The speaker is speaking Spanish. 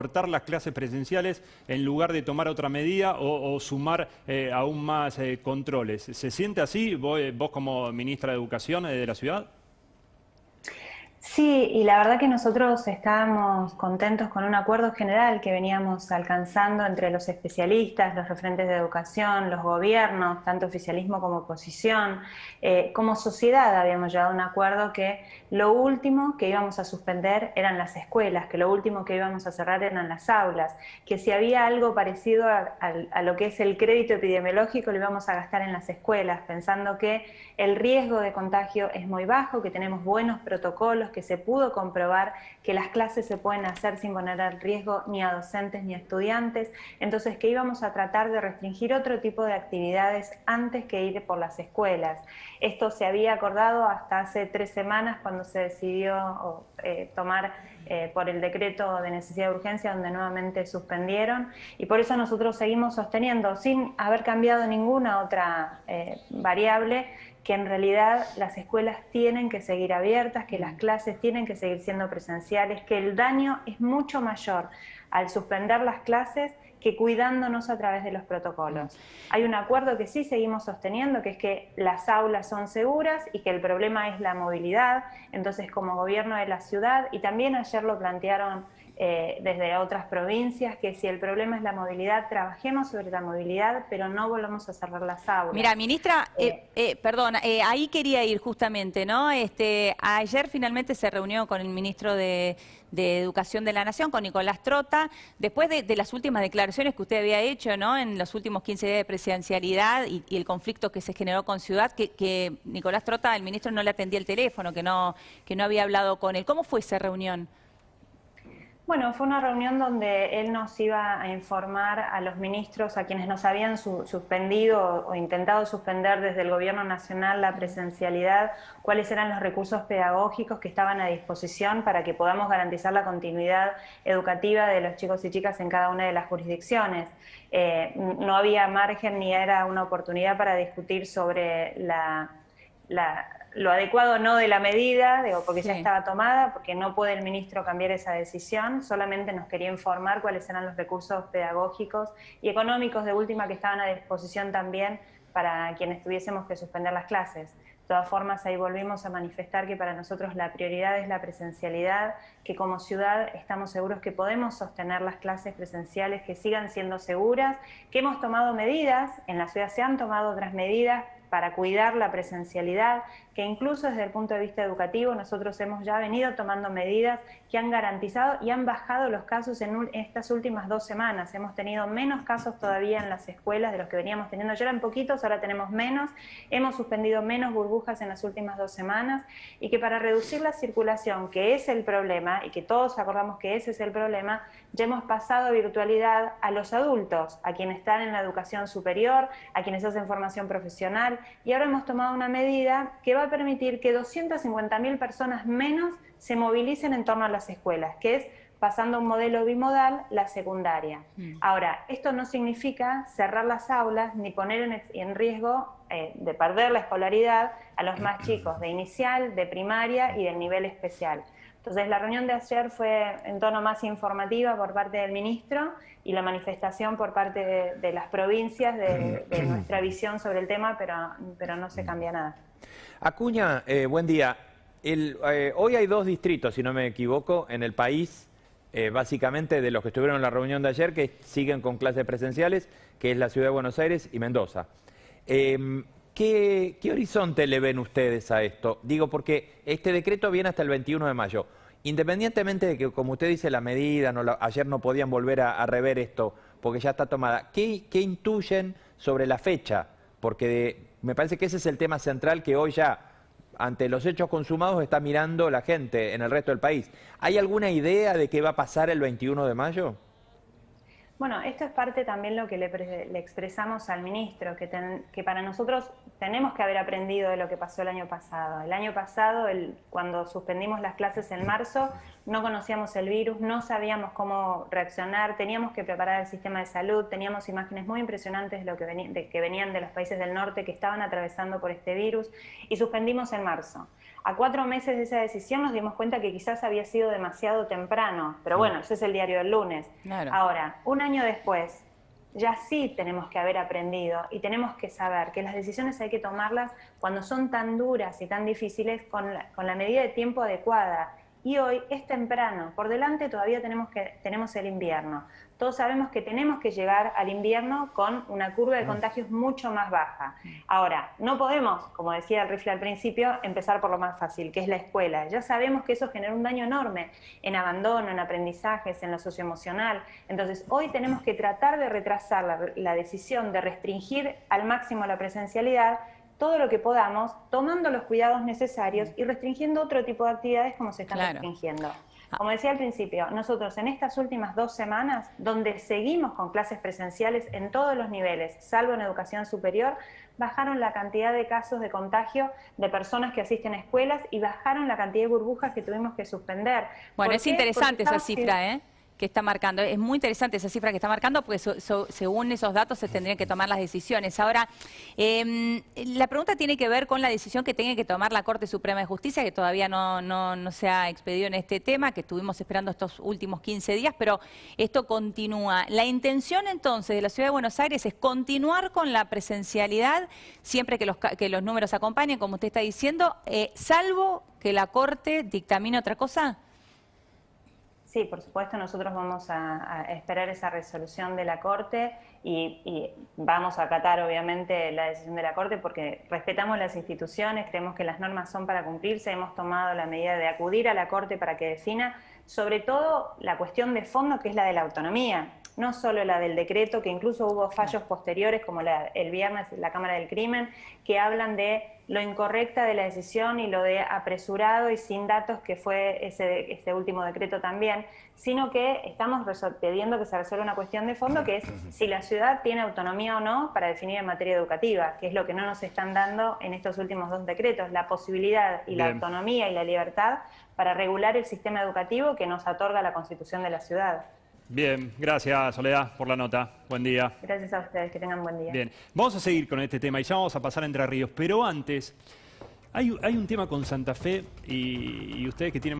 cortar las clases presenciales en lugar de tomar otra medida o sumar aún más controles. ¿Se siente así vos como ministra de Educación de la ciudad? Sí, y la verdad que nosotros estábamos contentos con un acuerdo general que veníamos alcanzando entre los especialistas, los referentes de educación, los gobiernos, tanto oficialismo como oposición. Como sociedad habíamos llegado a un acuerdo que lo último que íbamos a suspender eran las escuelas, que lo último que íbamos a cerrar eran las aulas, que si había algo parecido a lo que es el crédito epidemiológico lo íbamos a gastar en las escuelas, pensando que el riesgo de contagio es muy bajo, que tenemos buenos protocolos, que se pudo comprobar que las clases se pueden hacer sin poner en riesgo ni a docentes ni a estudiantes, entonces que íbamos a tratar de restringir otro tipo de actividades antes que ir por las escuelas. Esto se había acordado hasta hace 3 semanas cuando se decidió tomar por el decreto de necesidad de urgencia, donde nuevamente suspendieron, y por eso nosotros seguimos sosteniendo, sin haber cambiado ninguna otra variable, que en realidad las escuelas tienen que seguir abiertas, que las clases tienen que seguir siendo presenciales, que el daño es mucho mayor al suspender las clases que cuidándonos a través de los protocolos. Hay un acuerdo que sí seguimos sosteniendo, que es que las aulas son seguras y que el problema es la movilidad. Entonces, como gobierno de la ciudad, y también ayer lo plantearon desde otras provincias, que si el problema es la movilidad, trabajemos sobre la movilidad, pero no volvamos a cerrar las aulas. Mira, ministra, perdón, ahí quería ir justamente, ¿no? Ayer finalmente se reunió con el ministro de Educación de la Nación, con Nicolás Trota, después de las últimas declaraciones que usted había hecho, ¿no? En los últimos 15 días de presidencialidad y el conflicto que se generó con Ciudad, que Nicolás Trota, el ministro, no le atendía el teléfono, que no había hablado con él. ¿Cómo fue esa reunión? Bueno, fue una reunión donde él nos iba a informar a los ministros, a quienes nos habían suspendido o intentado suspender desde el Gobierno Nacional la presencialidad, cuáles eran los recursos pedagógicos que estaban a disposición para que podamos garantizar la continuidad educativa de los chicos y chicas en cada una de las jurisdicciones. No había margen ni era una oportunidad para discutir sobre lo adecuado o no de la medida, porque ya estaba tomada, porque no puede el ministro cambiar esa decisión, solamente nos quería informar cuáles eran los recursos pedagógicos y económicos de última que estaban a disposición también para quienes tuviésemos que suspender las clases. De todas formas, ahí volvimos a manifestar que para nosotros la prioridad es la presencialidad, que como ciudad estamos seguros que podemos sostener las clases presenciales, que sigan siendo seguras, que hemos tomado medidas, en la ciudad se han tomado otras medidas para cuidar la presencialidad, que incluso desde el punto de vista educativo nosotros hemos ya venido tomando medidas que han garantizado y han bajado los casos en estas últimas 2 semanas. Hemos tenido menos casos todavía en las escuelas de los que veníamos teniendo. Ya eran poquitos, ahora tenemos menos. Hemos suspendido menos burbujas en las últimas 2 semanas y que para reducir la circulación, que es el problema, y que todos acordamos que ese es el problema, ya hemos pasado a virtualidad a los adultos, a quienes están en la educación superior, a quienes hacen formación profesional, y ahora hemos tomado una medida que va a permitir que 250.000 personas menos se movilicen en torno a las escuelas, que es pasando a un modelo bimodal la secundaria. Ahora, esto no significa cerrar las aulas ni poner en riesgo de perder la escolaridad a los más chicos de inicial, de primaria y del nivel especial. Entonces, la reunión de ayer fue en tono más informativa por parte del ministro y la manifestación por parte de las provincias de nuestra visión sobre el tema, pero no se cambia nada. Acuña, buen día. Hoy hay 2 distritos, si no me equivoco, en el país, básicamente de los que estuvieron en la reunión de ayer, que siguen con clases presenciales, que es la Ciudad de Buenos Aires y Mendoza. ¿Qué horizonte le ven ustedes a esto? Digo, porque este decreto viene hasta el 21 de mayo. Independientemente de que, como usted dice, la medida, ayer no podían volver a rever esto porque ya está tomada, ¿qué intuyen sobre la fecha? Porque me parece que ese es el tema central que hoy ya, ante los hechos consumados, está mirando la gente en el resto del país. ¿Hay alguna idea de qué va a pasar el 21 de mayo? Bueno, esto es parte también lo que le expresamos al ministro, que para nosotros tenemos que haber aprendido de lo que pasó el año pasado. El año pasado, cuando suspendimos las clases en marzo, no conocíamos el virus, no sabíamos cómo reaccionar, teníamos que preparar el sistema de salud, teníamos imágenes muy impresionantes de lo que venían de los países del norte que estaban atravesando por este virus, y suspendimos en marzo. A 4 meses de esa decisión nos dimos cuenta que quizás había sido demasiado temprano, pero bueno, ese es el diario del lunes. Claro. Ahora, un año después, ya sí tenemos que haber aprendido y tenemos que saber que las decisiones hay que tomarlas cuando son tan duras y tan difíciles con la medida de tiempo adecuada. Y hoy es temprano, por delante todavía tenemos el invierno. Todos sabemos que tenemos que llegar al invierno con una curva de contagios mucho más baja. Ahora, no podemos, como decía el rifle al principio, empezar por lo más fácil, que es la escuela. Ya sabemos que eso genera un daño enorme en abandono, en aprendizajes, en lo socioemocional. Entonces, hoy tenemos que tratar de retrasar la decisión de restringir al máximo la presencialidad, todo lo que podamos, tomando los cuidados necesarios y restringiendo otro tipo de actividades como se están restringiendo. Como decía al principio, nosotros en estas últimas 2 semanas, donde seguimos con clases presenciales en todos los niveles, salvo en educación superior, bajaron la cantidad de casos de contagio de personas que asisten a escuelas y bajaron la cantidad de burbujas que tuvimos que suspender. Bueno, es interesante esa cifra, que está marcando. Es muy interesante esa cifra que está marcando porque según esos datos se tendrían que tomar las decisiones. Ahora, la pregunta tiene que ver con la decisión que tiene que tomar la Corte Suprema de Justicia, que todavía no se ha expedido en este tema, que estuvimos esperando estos últimos 15 días, pero esto continúa. La intención entonces de la Ciudad de Buenos Aires es continuar con la presencialidad siempre que los números acompañen, como usted está diciendo, salvo que la Corte dictamine otra cosa. Sí, por supuesto, nosotros vamos a esperar esa resolución de la Corte y vamos a acatar, obviamente, la decisión de la Corte porque respetamos las instituciones, creemos que las normas son para cumplirse, hemos tomado la medida de acudir a la Corte para que defina, sobre todo, la cuestión de fondo, que es la de la autonomía, no solo la del decreto, que incluso hubo fallos posteriores, como el viernes la Cámara del Crimen, que hablan de lo incorrecta de la decisión y lo de apresurado y sin datos que fue ese último decreto también, sino que estamos pidiendo que se resuelva una cuestión de fondo, que es si la ciudad tiene autonomía o no para definir en materia educativa, que es lo que no nos están dando en estos últimos 2 decretos, la posibilidad y la autonomía y la libertad para regular el sistema educativo que nos otorga la Constitución de la ciudad. Bien, gracias Soledad por la nota. Buen día. Gracias a ustedes, que tengan buen día. Bien, vamos a seguir con este tema y ya vamos a pasar a Entre Ríos, pero antes hay un tema con Santa Fe y ustedes que tienen